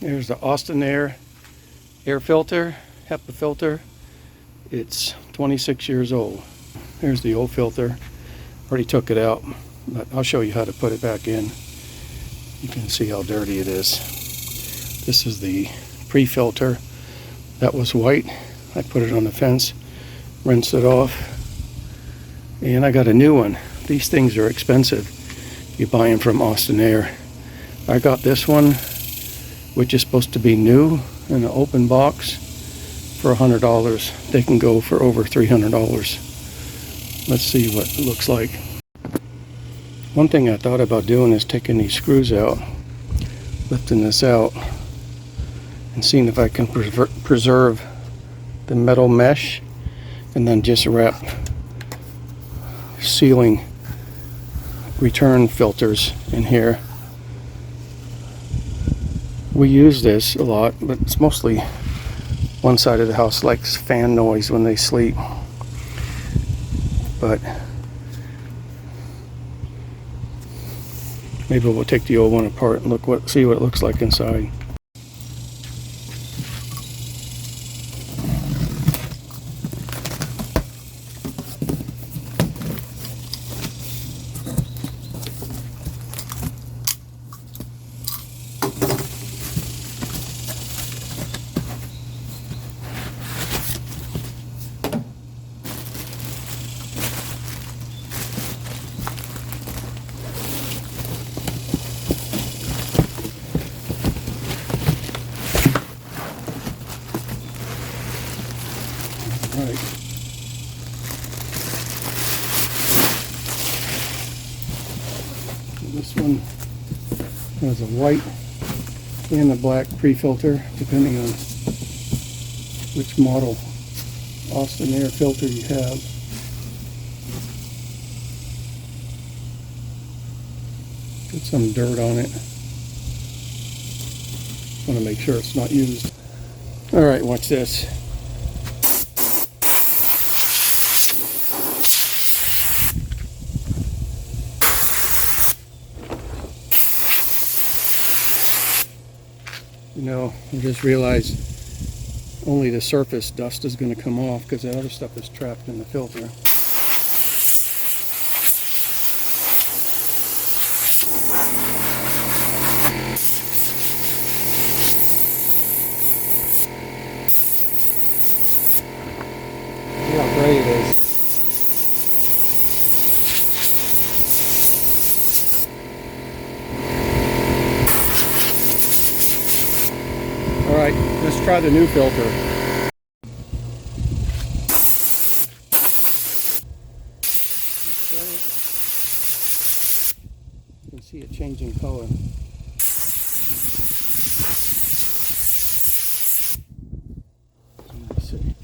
There's the Austin air filter, HEPA filter. It's 26 years old. Here's the old filter. Already took it out, but I'll show you how to put it back in. You can see how dirty it is. This is the pre-filter. That was white. I put it on the fence, rinsed it off, and I got a new one. These things are expensive. You buy them from Austin Air. I got this one, which is supposed to be new in an open box, for $100. They can go for over $300. Let's see what it looks like. One thing I thought about doing is taking these screws out, lifting this out, and seeing if I can preserve the metal mesh, and then just wrap sealing return filters in here. We use this a lot, but it's mostly one side of the house likes fan noise when they sleep. But maybe we'll take the old one apart and see what it looks like inside. Right. This one has a white and a black pre-filter, depending on which model Austin air filter you have. Get some dirt on it. Want to make sure it's not used. Alright, watch this. You know, I just realized only the surface dust is going to come off because that other stuff is trapped in the filter. See how gray it is. Alright, let's try the new filter. You can see it changing color. Let's see.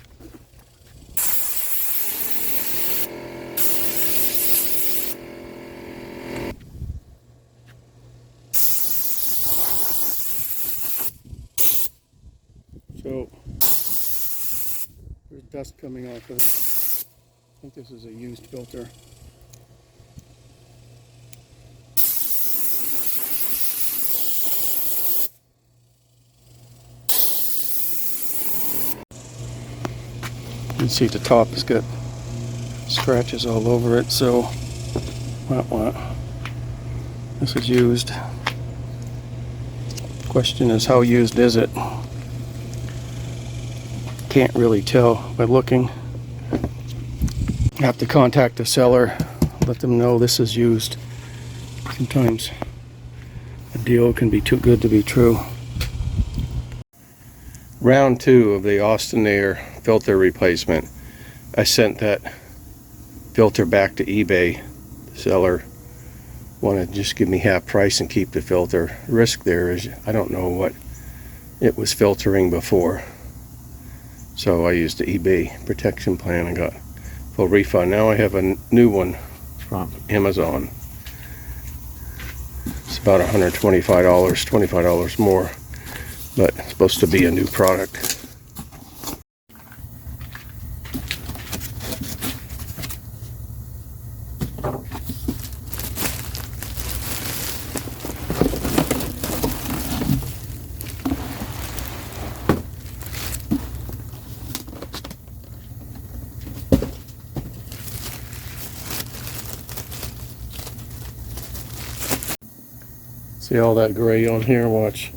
So, there's dust coming off of it. I think this is a used filter. You can see the top has got scratches all over it, so this is used. Question is, how used is it? Can't really tell by looking. I have to contact the seller, let them know this is used. Sometimes a deal can be too good to be true. Round 2 of the Austin Air filter replacement. I sent that filter back to eBay. The seller wanted to just give me half price and keep the filter. The risk there is I don't know what it was filtering before. So I used the eBay protection plan and got full refund. Now I have a new one from Amazon. It's about $125, $25 more, but it's supposed to be a new product. See all that gray on here? Watch.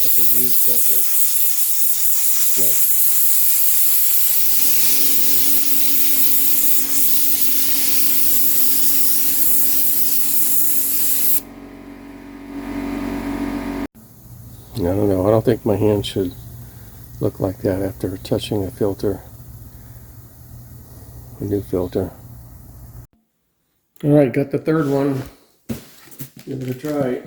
That's a used filter. Yeah. I don't know. I don't think my hand should look like that after touching a filter. A new filter. Alright, got the third one. Give it a try.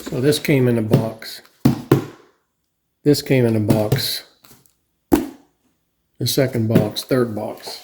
So this came in a box. This came in a box. The second box, third box.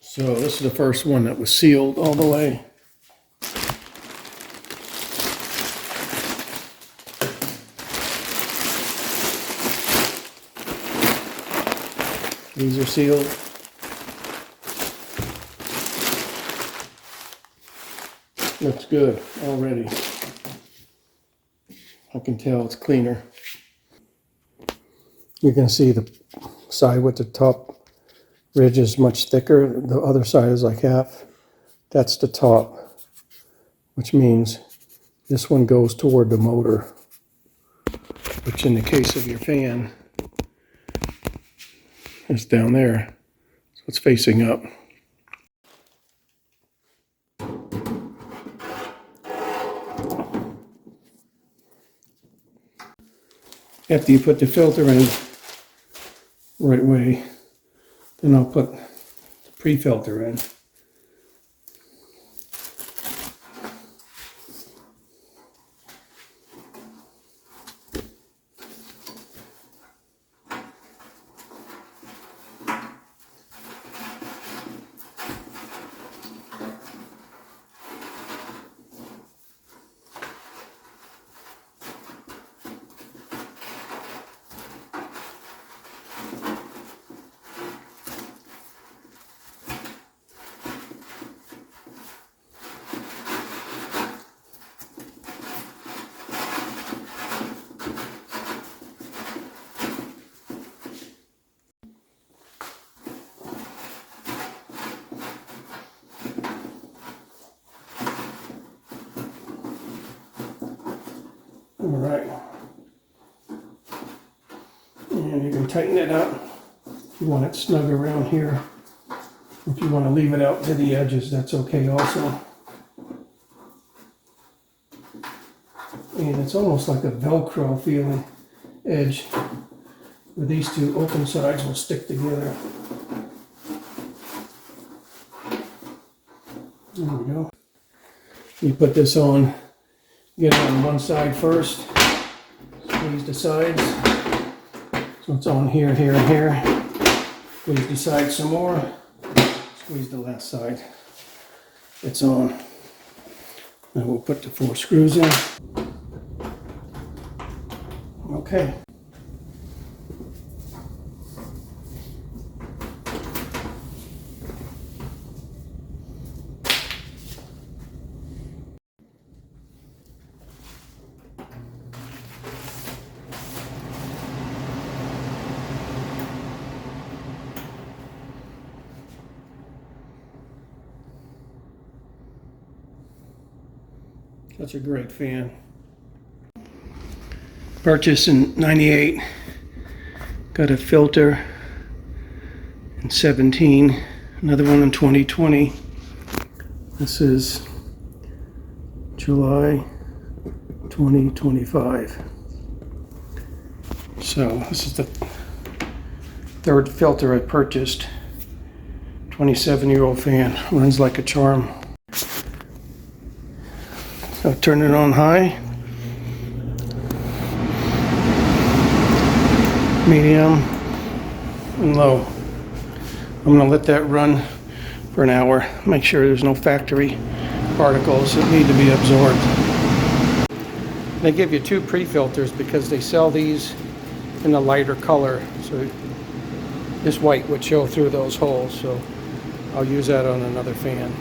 So this is the first one that was sealed all the way. These are sealed. Looks good already. I can tell it's cleaner. You can see the side with the top ridge is much thicker. The other side is like half. That's the top, which means this one goes toward the motor, which in the case of your fan is down there. So it's facing up. After you put the filter in the right way, then I'll put the pre-filter in. All right, and you can tighten it up if you want it snug around here. If you want to leave it out to the edges, that's okay also. And it's almost like a Velcro feeling edge, where these two open sides will stick together. There we go. You put this on, get it on one side first, squeeze the sides. So it's on here, here, and here. Squeeze the side some more, squeeze the last side. It's on. Now we'll put the 4 screws in. Okay. Such a great fan. Purchased in '98. Got a filter in '17. Another one in 2020. This is July 2025. So this is the third filter I purchased. 27-year-old fan, runs like a charm. So turn it on high, medium, and low. I'm gonna let that run for an hour. Make sure there's no factory particles that need to be absorbed. They give you two pre-filters because they sell these in a lighter color, so this white would show through those holes, so I'll use that on another fan.